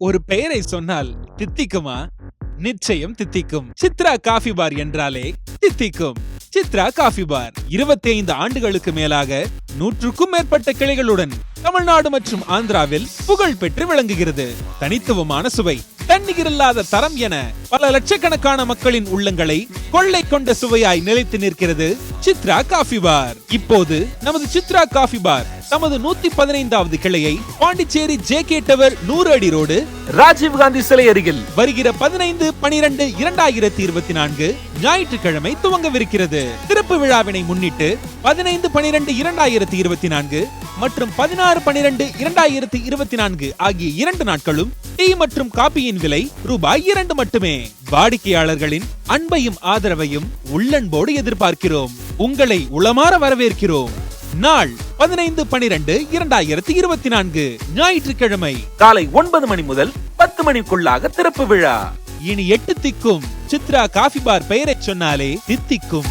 ஒரு பெயரை சொன்னால் தித்திக்குமா? நிச்சயம் தித்திக்கும். சித்ரா காஃபி பார் என்றாலே தித்திக்கும். சித்ரா காஃபி பார் 25 ஆண்டுகளுக்கு மேலாக 100க்கும் மேற்பட்ட கிளைகளுடன் தமிழ்நாடு மற்றும் ஆந்திராவில் புகழ் பெற்று விளங்குகிறது. தனித்துவமான சுவை, தண்ணீர் இல்லாத தரம் என பல லட்சக்கணக்கான மக்களின் உள்ளங்களை கொள்ளை கொண்ட சுவையாய் நிலைத்து நிற்கிறது சித்ரா காஃபி பார். இப்போது நமது சித்ரா காஃபி பார் தமது 115வது கிளையை பாண்டிச்சேரி ஜே.கே. டவர் 100 அடி ரோடு ராஜீவ்காந்தி சிலை அருகில் வருகிற 15/12/2024 ஞாயிற்றுக்கிழமை துவங்கவிருக்கிறது. திறப்பு விழாவினை முன்னிட்டு 15/12/2024 மற்றும் 16/12/2024 ஆகிய 2 நாட்களும் டீ மற்றும் காபியின் விலை ரூபாய் 2 மட்டுமே. வாடிக்கையாளர்களின் அன்பையும் ஆதரவையும் உள்ளன்போடு எதிர்பார்க்கிறோம். உங்களை உளமாற வரவேற்கிறோம். நாள் 15/12/2024 ஞாயிற்றுக்கிழமை காலை 9 மணி முதல் 10 மணிக்குள்ளாக திறப்பு விழா. இனி 8 திக்கும் சித்ரா காஃபி பார் பெயரை சொன்னாலே தித்திக்கும்.